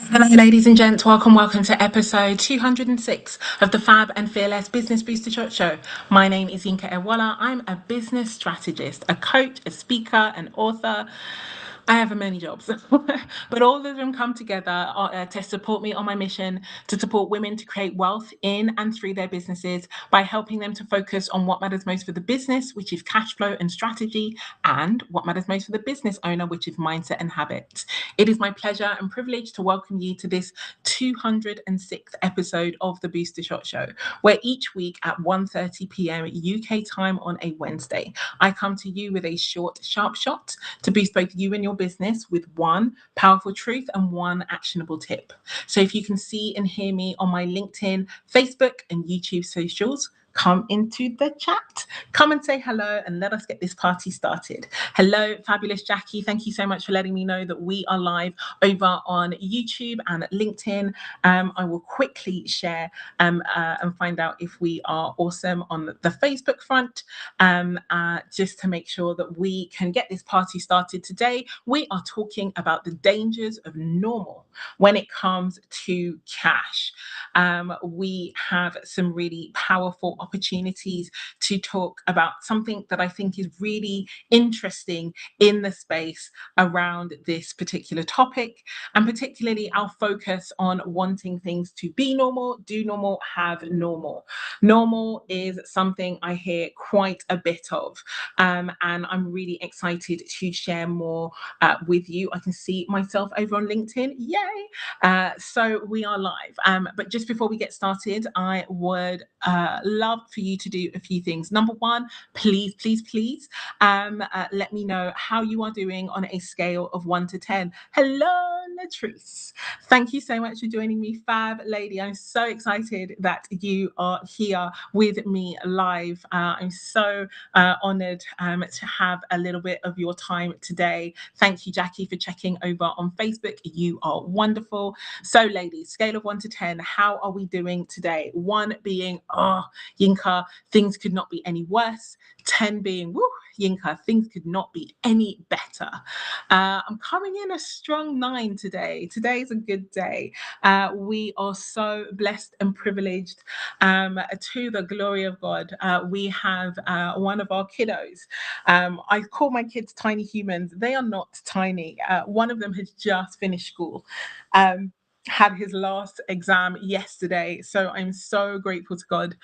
Hello, ladies and gents. Welcome to episode 206 of the FAB and Fearless Business Booster Shot Show. My name is Yinka. I'm a business strategist, a coach, a speaker, an author. I have many jobs, but all of them come together to support me on my mission to support women to create wealth in and through their businesses by helping them to focus on what matters most for the business, which is cash flow and strategy, and what matters most for the business owner, which is mindset and habits. It is my pleasure and privilege to welcome you to this 206th episode of the Booster Shot Show, where each week at 1:30 p.m. UK time on a Wednesday, I come to you with a short, sharp shot to boost both you and your business with one powerful truth and one actionable tip. So if you can see and hear me on my LinkedIn, Facebook, and YouTube socials, come into the chat. Come and say hello and let us get this party started. Hello, fabulous Jackie. Thank you so much for letting me know that we are live over on YouTube and LinkedIn. I will quickly share and find out if we are awesome on the Facebook front, just to make sure that we can get this party started. Today, we are talking about the dangers of normal when it comes to cash. We have some really powerful opportunities to talk about something that I think is really interesting in the space around this particular topic, and particularly our focus on wanting things to be normal, do normal, have normal. Normal is something I hear quite a bit of, and I'm really excited to share more with you. I can see myself over on LinkedIn. Yay! So we are live. But just before we get started, I would love for you to do a few things. Number one, please, let me know how you are doing on a scale of 1 to 10. Hello, Latrice. Thank you so much for joining me, Fab Lady. I'm so excited that you are here with me live. I'm so honored to have a little bit of your time today. Thank you, Jackie, for checking over on Facebook. You are wonderful. So, ladies, scale of 1 to 10, how are we doing today? 1 being, oh, Yinka, things could not be any worse. 10 being, woo, Yinka, things could not be any better. I'm coming in a strong 9 today. Today's a good day. We are so blessed and privileged, to the glory of God. We have one of our kiddos. I call my kids tiny humans. They are not tiny. One of them has just finished school. Had his last exam yesterday. So I'm so grateful to God.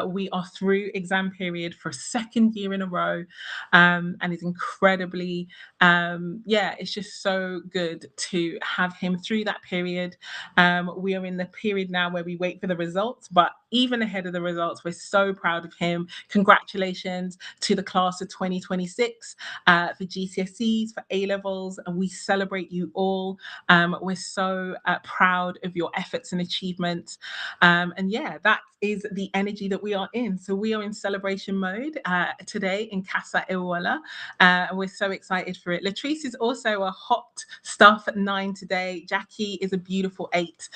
We are through exam period for a second year in a row. And it's incredibly, it's just so good to have him through that period. We are in the period now where we wait for the results, but even ahead of the results, we're so proud of him. Congratulations to the class of 2026 for GCSEs, for A-levels, and we celebrate you all. We're so proud of your efforts and achievements. That is the energy that we are in. So we are in celebration mode today in Casa Ewala. And we're so excited for it. Latrice is also a hot stuff 9 today. Jackie is a beautiful 8.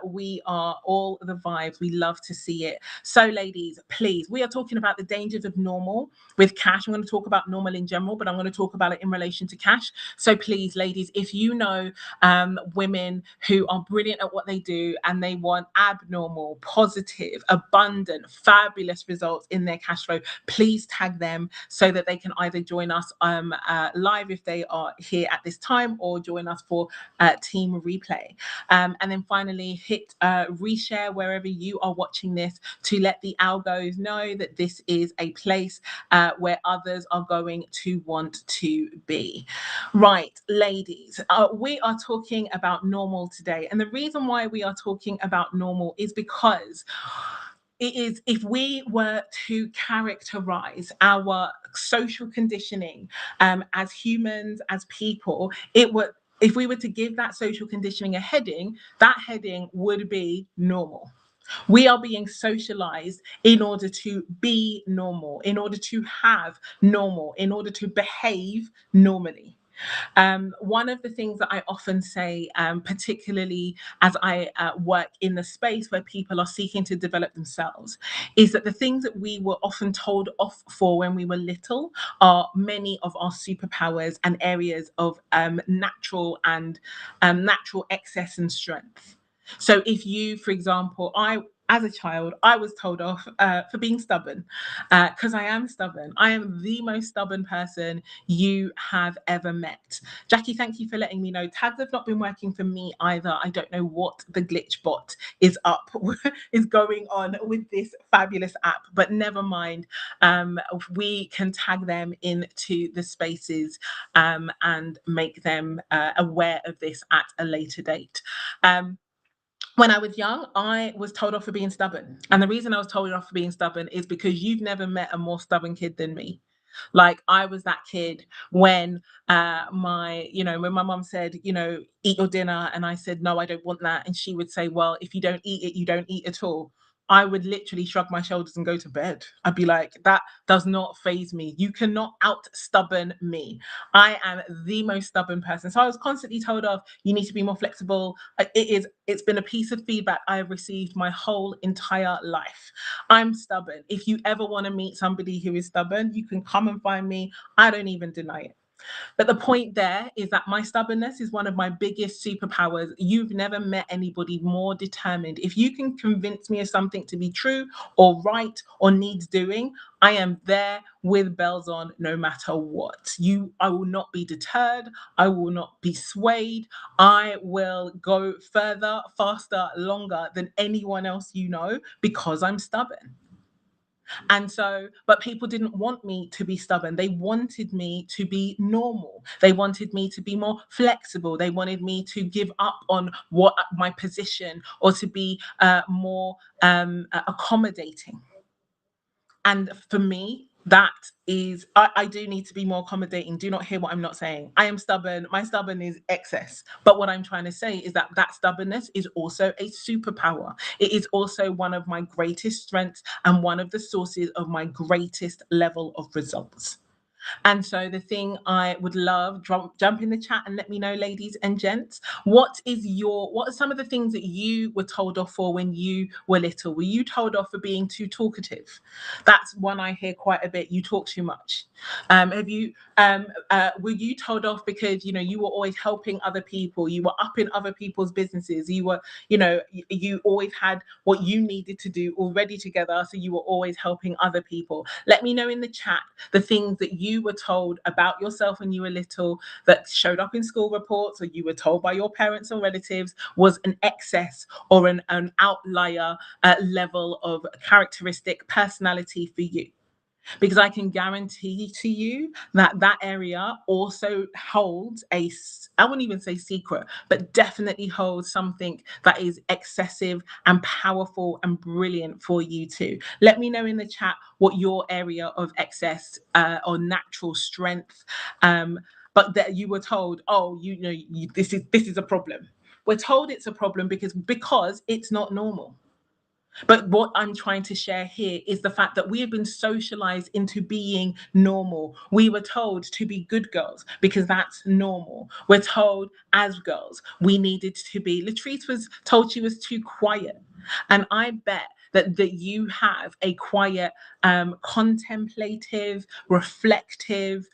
We are all the vibes. We love to see it. So, ladies, please, we are talking about the dangers of normal with cash. I'm going to talk about normal in general, but I'm going to talk about it in relation to cash. So please, ladies, if you know women who are brilliant at what they do and they want abnormal, positive, abundant, fabulous results in their cash flow, please tag them so that they can either join us live if they are here at this time, or join us for team replay. And then finally, hit reshare wherever you are watching this to let the algos know that this is a place where others are going to want to be. Right, ladies, we are talking about normal today. And the reason why we are talking about normal is because it is, if we were to characterize our social conditioning as humans, as people, if we were to give that social conditioning a heading, that heading would be normal. We are being socialized in order to be normal, in order to have normal, in order to behave normally. One of the things that I often say, particularly as I work in the space where people are seeking to develop themselves, is that the things that we were often told off for when we were little are many of our superpowers and areas of natural excess and strength. So if you, for example, as a child, I was told off for being stubborn because I am stubborn. I am the most stubborn person you have ever met. Jackie, thank you for letting me know. Tags have not been working for me either. I don't know what the glitch bot is up, is going on with this fabulous app, but never mind. We can tag them into the spaces and make them aware of this at a later date. When I was young, I was told off for being stubborn. And the reason I was told off for being stubborn is because you've never met a more stubborn kid than me. Like I was that kid when when my mum said, eat your dinner, and I said, no, I don't want that. And she would say, well, if you don't eat it, you don't eat at all. I would literally shrug my shoulders and go to bed. I'd be like, that does not phase me. You cannot out stubborn me. I am the most stubborn person. So I was constantly told off, you need to be more flexible. It's been a piece of feedback I have received my whole entire life. I'm stubborn. If you ever want to meet somebody who is stubborn, you can come and find me. I don't even deny it. But the point there is that my stubbornness is one of my biggest superpowers. You've never met anybody more determined. If you can convince me of something to be true or right or needs doing, I am there with bells on no matter what. I will not be deterred. I will not be swayed. I will go further, faster, longer than anyone else because I'm stubborn. And so, but people didn't want me to be stubborn. They wanted me to be normal. They wanted me to be more flexible. They wanted me to give up on what my position or to be more accommodating. And for me, that is, I do need to be more accommodating. Do not hear what I'm not saying. I am stubborn. My stubborn is excess. But what I'm trying to say is that that stubbornness is also a superpower. It is also one of my greatest strengths and one of the sources of my greatest level of results. And so the thing I would love, jump in the chat and let me know, ladies and gents, what are some of the things that you were told off for when you were little? Were you told off for being too talkative? That's one I hear quite a bit. You talk too much. Were you told off because you were always helping other people? You were up in other people's businesses. You always had what you needed to do already together, so you were always helping other people. Let me know in the chat the things that you were told about yourself when you were little that showed up in school reports, or you were told by your parents or relatives was an excess or an outlier level of characteristic personality for you. Because I can guarantee to you that that area also holds I wouldn't even say secret, but definitely holds something that is excessive and powerful and brilliant for you too. Let me know in the chat what your area of excess or natural strength, but that you were told, oh, this is a problem. We're told it's a problem because it's not normal. But what I'm trying to share here is the fact that we have been socialized into being normal. We were told to be good girls because that's normal. We're told as girls we needed to be. Latrice was told she was too quiet. And I bet that you have a quiet, contemplative, reflective,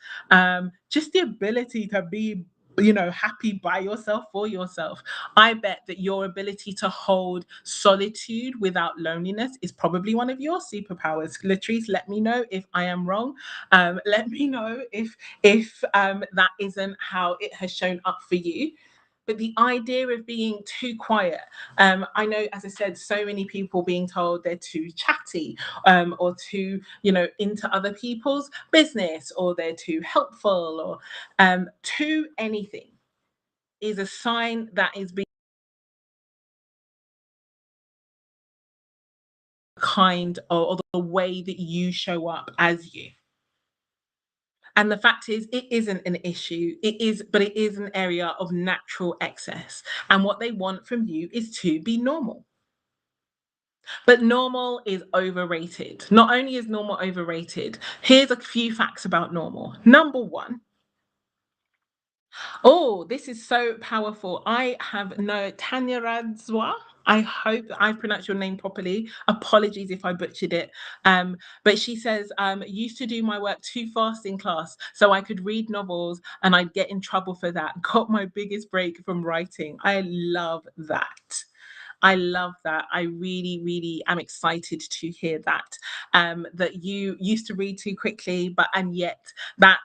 just the ability to be happy by yourself, for yourself. I bet that your ability to hold solitude without loneliness is probably one of your superpowers. Latrice, let me know if I am wrong. Let me know if that isn't how it has shown up for you. But the idea of being too quiet, I know, as I said, so many people being told they're too chatty, or too, into other people's business, or they're too helpful, or too anything is a sign that is being kind, or the way that you show up as you. And the fact is, it isn't an issue. But it is an area of natural excess. And what they want from you is to be normal. But normal is overrated. Not only is normal overrated, here's a few facts about normal. Number one, Oh, this is so powerful. I have no Tanya Radzwa. I hope that I pronounced your name properly. Apologies if I butchered it. But she says, used to do my work too fast in class so I could read novels and I'd get in trouble for that. Got my biggest break from writing. I love that. I love that. I really, really am excited to hear that. That you used to read too quickly, but and yet that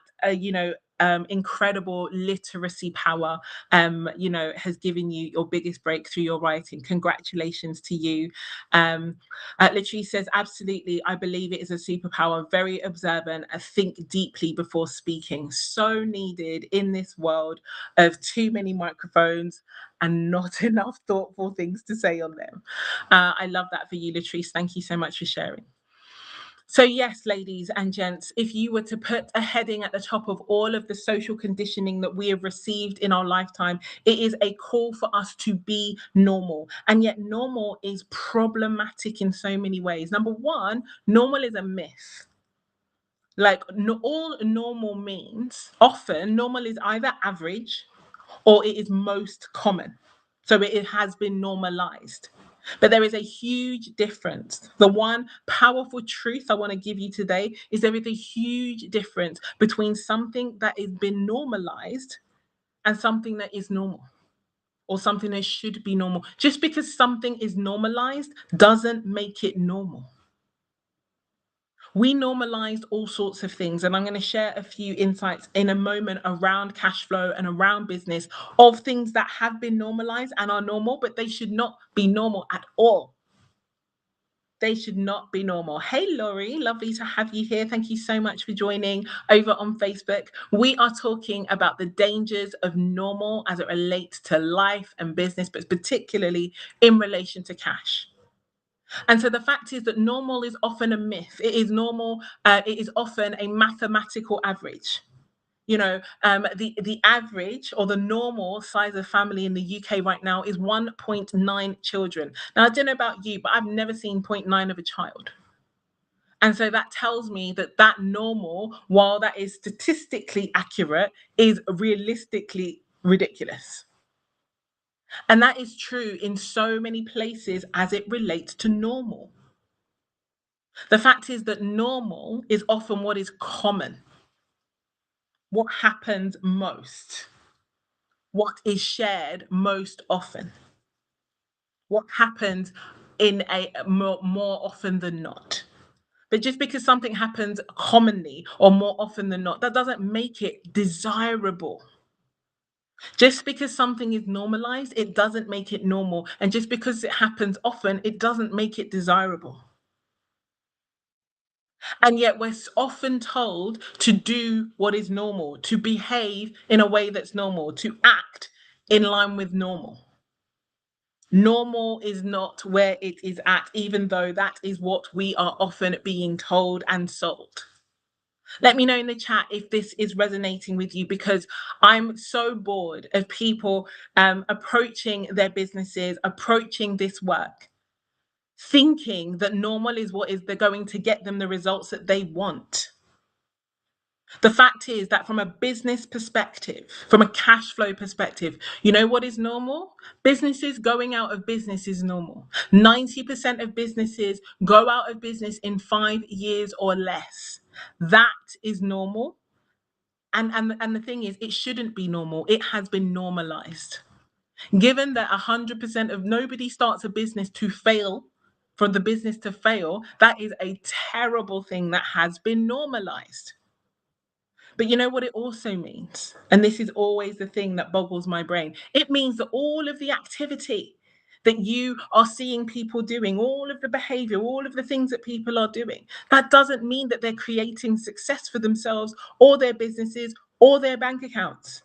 incredible literacy power, has given you your biggest breakthrough your writing. Congratulations to you. Literally says, absolutely, I believe it is a superpower. Very observant, think deeply before speaking. So needed in this world of too many microphones and not enough thoughtful things to say on them. I love that for you, Latrice. Thank you so much for sharing. So, yes, ladies and gents, if you were to put a heading at the top of all of the social conditioning that we have received in our lifetime, it is a call for us to be normal. And yet, normal is problematic in so many ways. Number one, normal is a myth. Like, no, all normal means, often, normal is either average or it is most common. So it has been normalized. But there is a huge difference. The one powerful truth I want to give you today is there is a huge difference between something that has been normalized and something that is normal or something that should be normal. Just because something is normalized doesn't make it normal. We normalized all sorts of things, and I'm going to share a few insights in a moment around cash flow and around business of things that have been normalized and are normal, but they should not be normal at all. They should not be normal. Hey, Laurie, lovely to have you here. Thank you so much for joining over on Facebook. We are talking about the dangers of normal as it relates to life and business, but particularly in relation to cash. And so the fact is that normal is often a myth. It is normal. It is often a mathematical average. The average or the normal size of family in the UK right now is 1.9 children. Now, I don't know about you, but I've never seen zero point 0.9 of a child. And so that tells me that that normal, while that is statistically accurate, is realistically ridiculous. And that is true in so many places as it relates to normal. The fact is that normal is often what is common, what happens most, what is shared most often, what happens in a more often than not. But just because something happens commonly or more often than not, that doesn't make it desirable. Just because something is normalized, it doesn't make it normal. And just because it happens often, it doesn't make it desirable. And yet we're often told to do what is normal, to behave in a way that's normal, to act in line with normal. Normal is not where it is at, even though that is what we are often being told and sold. Let me know in the chat if this is resonating with you, because I'm so bored of people approaching their businesses, approaching this work, thinking that normal is what is they're going to get them the results that they want. The fact is that from a business perspective, from a cash flow perspective, you know what is normal? Businesses going out of business is normal. 90% of businesses go out of business in 5 years or less. That is normal. And the thing is, it shouldn't be normal. It has been normalized. Given that 100% of nobody starts a business to fail, for the business to fail, that is a terrible thing that has been normalized. But you know what it also means? And this is always the thing that boggles my brain. It means that all of the activity that you are seeing people doing, all of the behavior, all of the things that people are doing, that doesn't mean that they're creating success for themselves or their businesses or their bank accounts.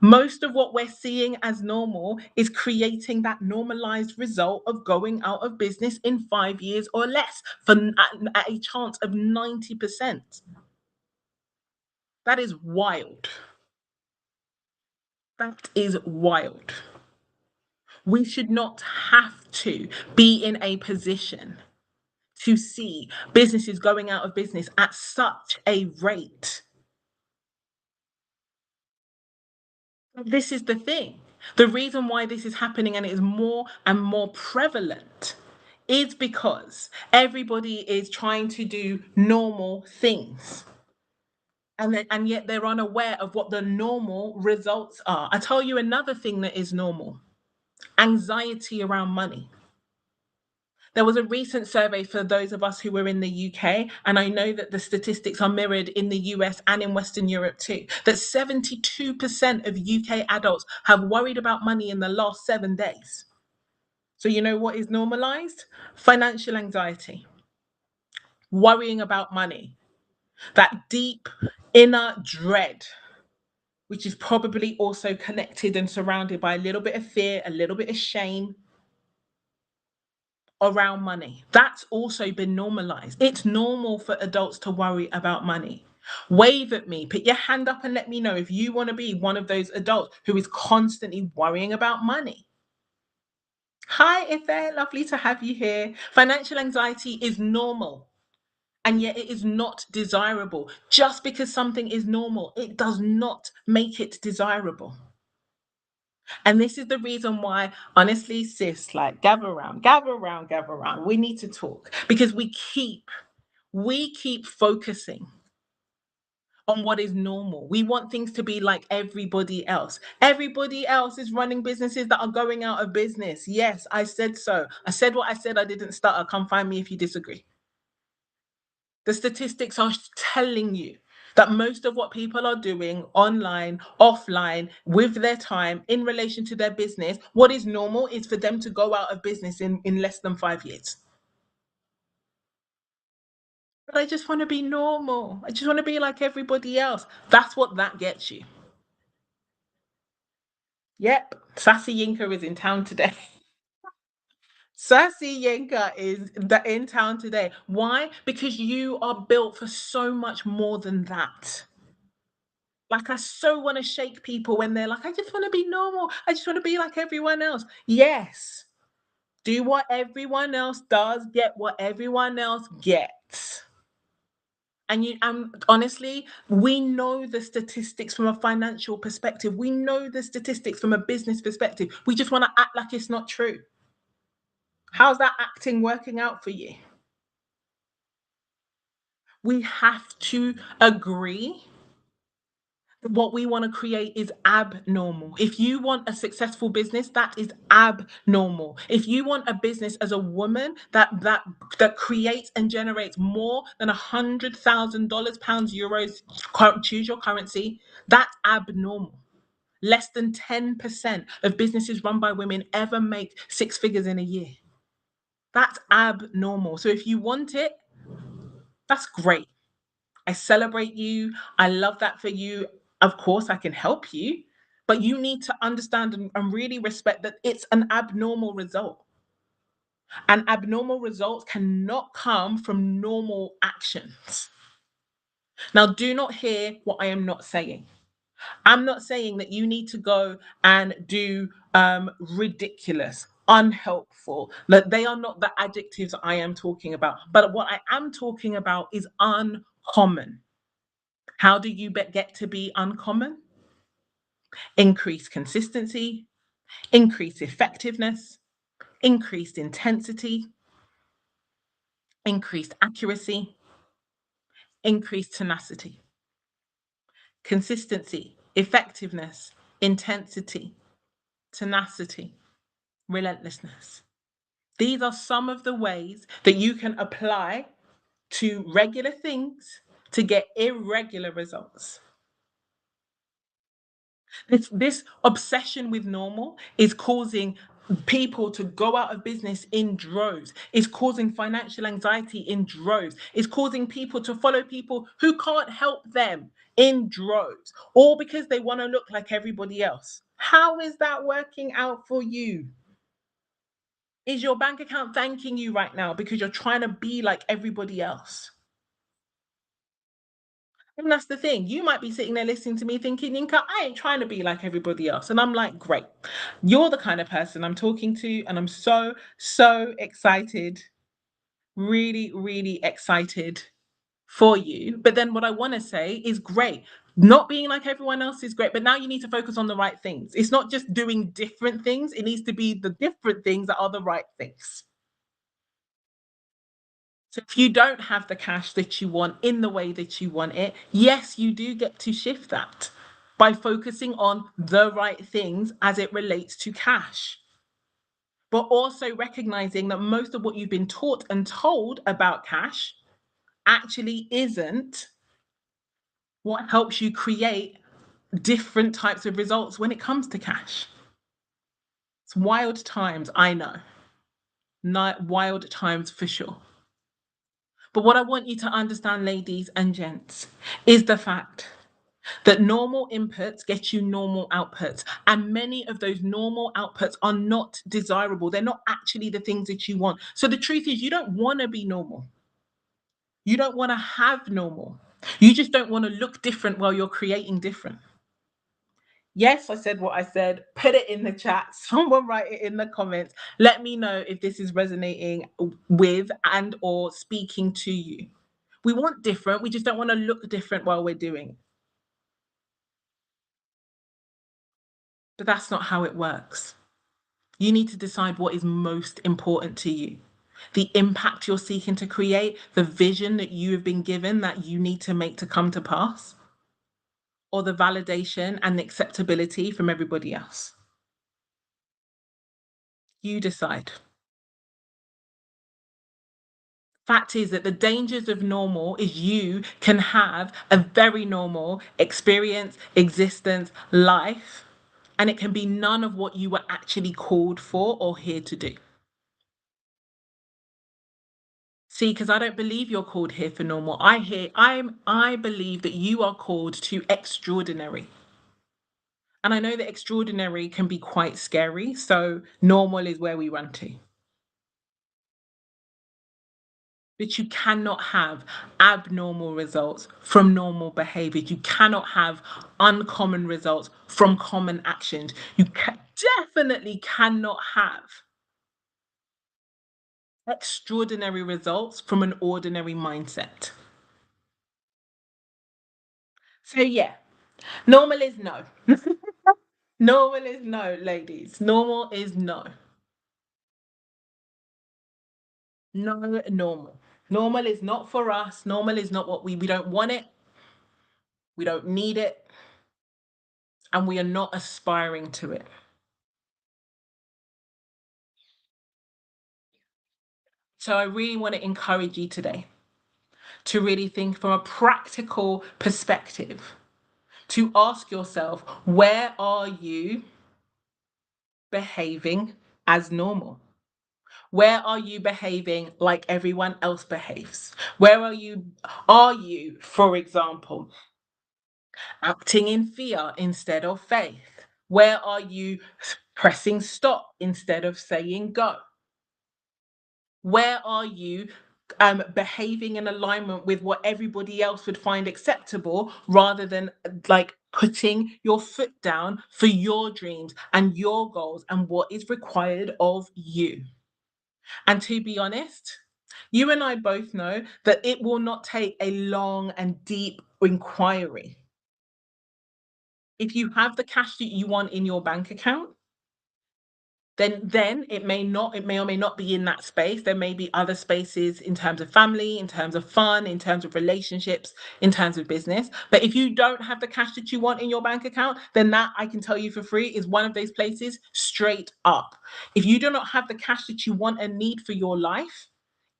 Most of what we're seeing as normal is creating that normalized result of going out of business in 5 years or less at a chance of 90%. That is wild. That is wild. We should not have to be in a position to see businesses going out of business at such a rate. This is the thing. The reason why this is happening and it is more and more prevalent is because everybody is trying to do normal things. And yet they're unaware of what the normal results are. I tell you another thing that is normal: anxiety around money. There was a recent survey for those of us who were in the UK, and I know that the statistics are mirrored in the US and in Western Europe too, that 72% of UK adults have worried about money in the last 7 days. So, you know what is normalized? Financial anxiety, worrying about money, that deep inner dread, which is probably also connected and surrounded by a little bit of fear, a little bit of shame around money. That's also been normalized. It's normal for adults to worry about money. Wave at me, put your hand up and let me know if you want to be one of those adults who is constantly worrying about money. Hi, Ife, lovely to have you here. Financial anxiety is normal, and yet it is not desirable. Just because something is normal, it does not make it desirable. And this is the reason why, honestly, sis, like gather around, gather around, gather around. We need to talk because we keep focusing on what is normal. We want things to be like everybody else. Everybody else is running businesses that are going out of business. Yes, I said so. I said what I said. I didn't stutter. Come find me if you disagree. The statistics are telling you that most of what people are doing online, offline, with their time in relation to their business, what is normal is for them to go out of business in less than 5 years. But I just want to be normal. I just want to be like everybody else. That's what that gets you. Yep, Sassy Yinka is in town today. Sassy Yinka is in town today. Why? Because you are built for so much more than that. Like, I so want to shake people when they're like, I just want to be normal. I just want to be like everyone else. Yes, do what everyone else does, get what everyone else gets. And honestly, we know the statistics from a financial perspective. We know the statistics from a business perspective. We just want to act like it's not true. How's that acting working out for you? We have to agree what we want to create is abnormal. If you want a successful business, that is abnormal. If you want a business as a woman that creates and generates more than $100,000, pounds, euros, choose your currency, that's abnormal. Less than 10% of businesses run by women ever make six figures in a year. That's abnormal. So if you want it, that's great. I celebrate you. I love that for you. Of course, I can help you, but you need to understand and really respect that it's an abnormal result. And abnormal results cannot come from normal actions. Now, do not hear what I am not saying. I'm not saying that you need to go and do ridiculous, unhelpful. That they are not the adjectives I am talking about. But what I am talking about is uncommon. How do you get to be uncommon? Increase consistency, increase effectiveness, increased intensity, increased accuracy, increased tenacity. Consistency, effectiveness, intensity, tenacity, relentlessness. These are some of the ways that you can apply to regular things to get irregular results. This obsession with normal is causing people to go out of business in droves. It's causing financial anxiety in droves. It's causing people to follow people who can't help them in droves, all because they want to look like everybody else. How is that working out for you? Is your bank account thanking you right now because you're trying to be like everybody else? And that's the thing. You might be sitting there listening to me thinking, Yinka, I ain't trying to be like everybody else. And I'm like, great. You're the kind of person I'm talking to. And I'm so, so excited. Really, really excited for you. But then what I want to say is great. Not being like everyone else is great, but now you need to focus on the right things. It's not just doing different things, it needs to be the different things that are the right things. So if you don't have the cash that you want in the way that you want it, yes, you do get to shift that by focusing on the right things as it relates to cash. But also recognizing that most of what you've been taught and told about cash actually isn't what helps you create different types of results when it comes to cash. It's wild times, I know. Not wild times for sure. But what I want you to understand, ladies and gents, is the fact that normal inputs get you normal outputs. And many of those normal outputs are not desirable. They're not actually the things that you want. So the truth is, you don't want to be normal. You don't want to have normal. You just don't want to look different while you're creating different. Yes, I said what I said. Put it in the chat. Someone write it in the comments. Let me know if this is resonating with and or speaking to you. We want different. We just don't want to look different while we're doing it. But that's not how it works. You need to decide what is most important to you. The impact you're seeking to create, the vision that you have been given that you need to make to come to pass, or the validation and the acceptability from everybody else. You decide. Fact is that the dangers of normal is you can have a very normal experience, existence, life, and it can be none of what you were actually called for or here to do. See, because I don't believe you're called here for normal. I believe that you are called to extraordinary. And I know that extraordinary can be quite scary, so normal is where we run to. But you cannot have abnormal results from normal behaviors. You cannot have uncommon results from common actions. Definitely cannot have extraordinary results from an ordinary mindset. So, yeah, normal is no. Normal is no, ladies. Normal is no. No, normal. Normal is not for us. Normal is not what we don't want it. We don't need it. And we are not aspiring to it. So I really want to encourage you today to really think from a practical perspective, to ask yourself, where are you behaving as normal? Where are you behaving like everyone else behaves? Are you, for example, acting in fear instead of faith? Where are you pressing stop instead of saying go? Where are you behaving in alignment with what everybody else would find acceptable rather than like putting your foot down for your dreams and your goals and what is required of you? And to be honest, you and I both know that it will not take a long and deep inquiry. If you have the cash that you want in your bank account, then it may or may not be in that space. There may be other spaces in terms of family, in terms of fun, in terms of relationships, in terms of business. But if you don't have the cash that you want in your bank account, then that, I can tell you for free, is one of those places straight up. If you do not have the cash that you want and need for your life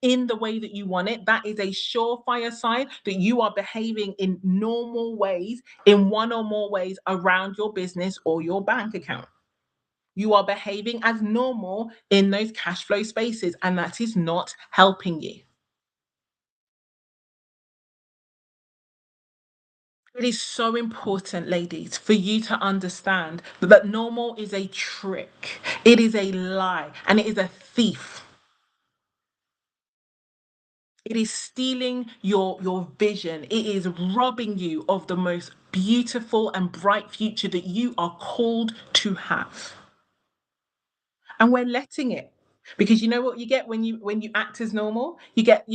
in the way that you want it, that is a surefire sign that you are behaving in normal ways, in one or more ways around your business or your bank account. You are behaving as normal in those cash flow spaces, and that is not helping you. It is so important, ladies, for you to understand that normal is a trick, it is a lie, and it is a thief. It is stealing your vision. It is robbing you of the most beautiful and bright future that you are called to have. And we're letting it, because you know what you get when you act as normal, you get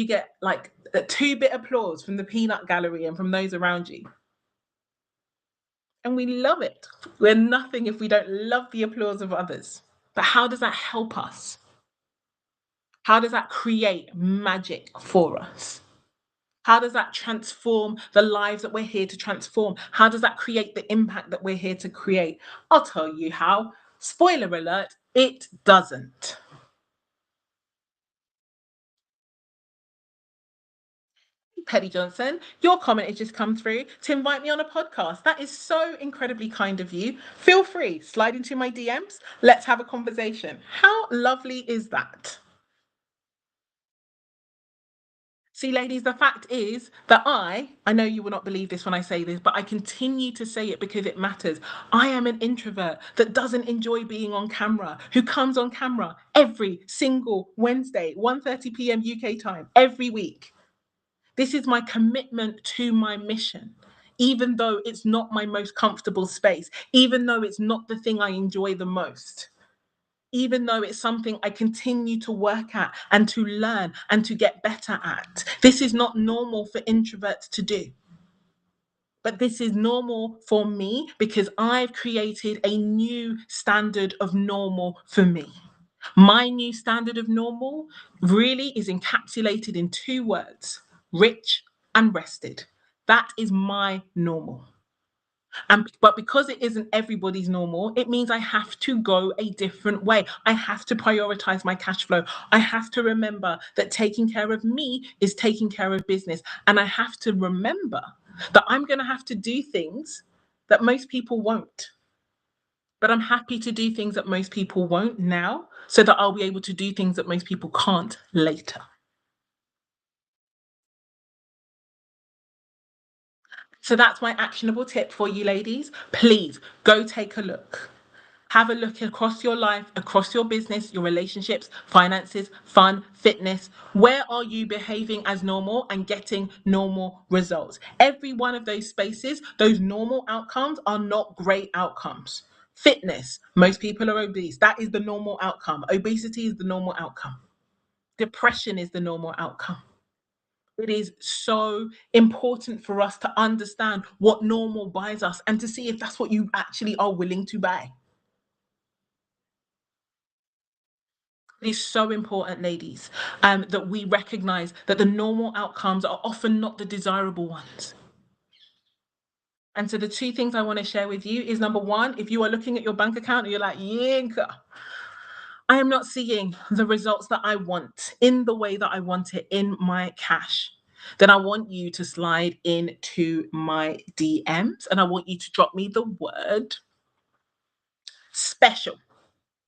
like a two-bit applause from the peanut gallery and from those around you. and we love it. We're nothing if we don't love the applause of others. But how does that help us? How does that create magic for us? How does that transform the lives that we're here to transform? How does that create the impact that we're here to create? I'll tell you how. Spoiler alert, it doesn't. Petty Johnson, your comment has just come through to invite me on a podcast. That is so incredibly kind of you. Feel free, slide into my DMs. Let's have a conversation. How lovely is that? See, ladies, the fact is that I know you will not believe this when I say this, but I continue to say it because it matters. I am an introvert that doesn't enjoy being on camera, who comes on camera every single Wednesday, 1:30 p.m. UK time, every week. This is my commitment to my mission, even though it's not my most comfortable space, even though it's not the thing I enjoy the most, even though it's something I continue to work at and to learn and to get better at. This is not normal for introverts to do. But this is normal for me because I've created a new standard of normal for me. My new standard of normal really is encapsulated in two words: rich and rested. That is my normal. But because it isn't everybody's normal, it means I have to go a different way. I have to prioritize my cash flow. I have to remember that taking care of me is taking care of business. And I have to remember that I'm going to have to do things that most people won't. But I'm happy to do things that most people won't now so that I'll be able to do things that most people can't later. So that's my actionable tip for you ladies. Please go take a look. Have a look across your life, across your business, your relationships, finances, fun, fitness. Where are you behaving as normal and getting normal results? Every one of those spaces, those normal outcomes are not great outcomes. Fitness, most people are obese. That is the normal outcome. Obesity is the normal outcome. Depression is the normal outcome. It is so important for us to understand what normal buys us and to see if that's what you actually are willing to buy. It is so important, ladies, that we recognize that the normal outcomes are often not the desirable ones. And so the two things I want to share with you is number one, if you are looking at your bank account and you're like, Yinka, I am not seeing the results that I want in the way that I want it in my cash, then I want you to slide into my DMs and I want you to drop me the word special.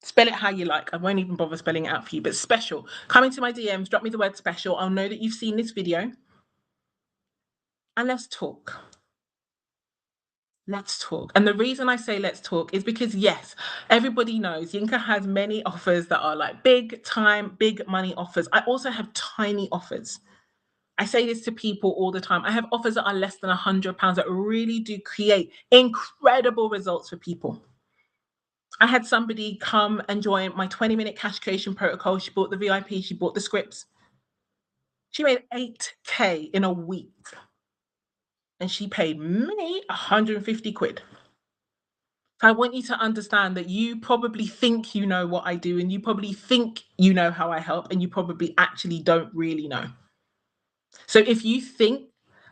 Spell it how you like. I won't even bother spelling it out for you, but special. Come into my DMs, drop me the word special. I'll know that you've seen this video and let's talk. Let's talk. And the reason I say let's talk is because, yes, everybody knows Yinka has many offers that are like big time, big money offers. I also have tiny offers. I say this to people all the time. I have offers that are less than £100 that really do create incredible results for people. I had somebody come and join my 20-minute cash creation protocol. She bought the VIP, she bought the scripts. She made 8K in a week. And she paid me 150 quid. So I want you to understand that you probably think you know what I do, and you probably think you know how I help, and you probably actually don't really know. So if you think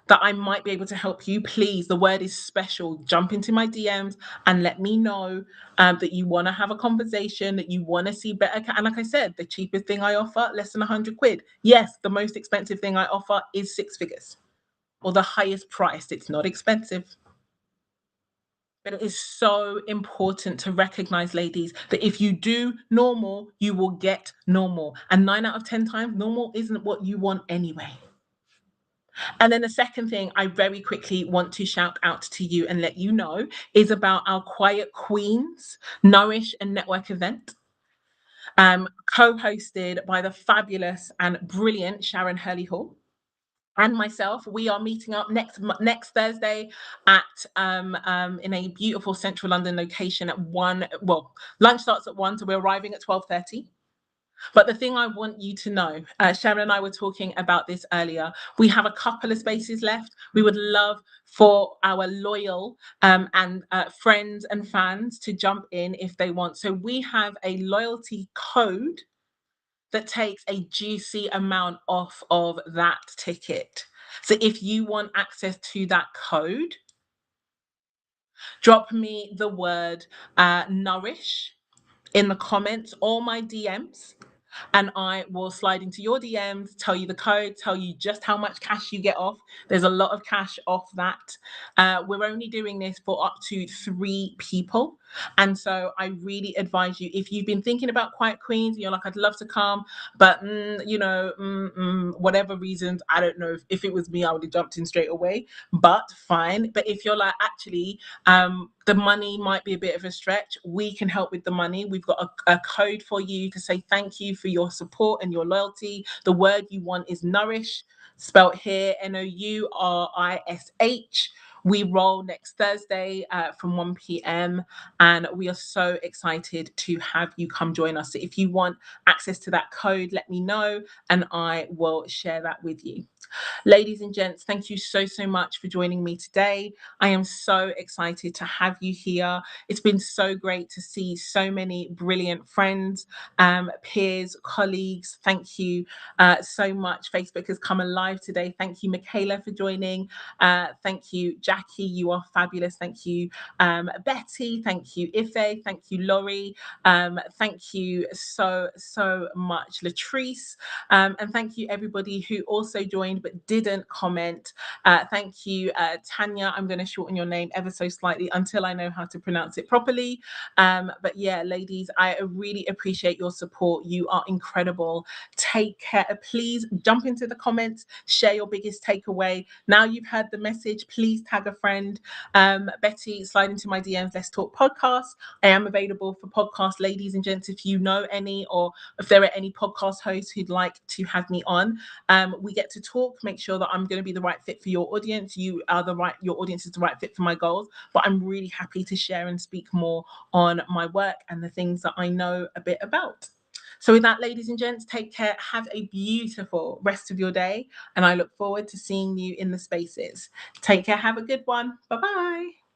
that I might be able to help you, please, the word is special. Jump into my DMs and let me know that you want to have a conversation, that you want to see better. And like I said, the cheapest thing I offer, less than 100 quid. Yes, the most expensive thing I offer is 6 figures, or the highest price. It's not expensive. But it is so important to recognize, ladies, that if you do normal, you will get normal. And 9 out of 10 times, normal isn't what you want anyway. And then the second thing I very quickly want to shout out to you and let you know is about our Quiet Queens Nourish and Network event, co-hosted by the fabulous and brilliant Sharon Hurley Hall and myself. We are meeting up next Thursday at in a beautiful central London location at 1. Well, lunch starts at 1, so we're arriving at 12:30. But the thing I want you to know, Sharon and I were talking about this earlier. We have a couple of spaces left. We would love for our loyal and friends and fans to jump in if they want. So we have a loyalty code that takes a juicy amount off of that ticket. So if you want access to that code, drop me the word nourish in the comments or my DMs, and I will slide into your DMs, tell you the code, tell you just how much cash you get off. There's a lot of cash off that. We're only doing this for up to 3 people. And so I really advise you, if you've been thinking about Quiet Queens, you're like, I'd love to come, but whatever reasons, I don't know. If it was me, I would have jumped in straight away, but fine. But if you're like, actually, the money might be a bit of a stretch, we can help with the money. We've got a code for you to say thank you for your support and your loyalty. The word you want is nourish, spelt here NOURISH. We roll next Thursday from 1 p.m. and we are so excited to have you come join us. So if you want access to that code, let me know and I will share that with you. Ladies and gents, thank you so, so much for joining me today. I am so excited to have you here. It's been so great to see so many brilliant friends, peers, colleagues. Thank you so much. Facebook has come alive today. Thank you, Michaela, for joining. Thank you, Jackie. You are fabulous. Thank you, Betty. Thank you, Ife. Thank you, Laurie. Thank you so, so much, Latrice. And thank you, everybody who also joined but didn't comment. Thank you, Tanya. I'm going to shorten your name ever so slightly until I know how to pronounce it properly. But yeah, ladies, I really appreciate your support. You are incredible. Take care. Please jump into the comments, share your biggest takeaway. Now you've heard the message, please tag a friend. Betty, slide into my DMs. Let's talk podcast. I am available for podcast, ladies and gents. If you know any, or if there are any podcast hosts who'd like to have me on, we get to talk, make sure that I'm going to be the right fit for your audience. Your audience is the right fit for my goals, but I'm really happy to share and speak more on my work and the things that I know a bit about. So with that, ladies and gents, take care. Have a beautiful rest of your day. And I look forward to seeing you in the spaces. Take care. Have a good one. Bye-bye.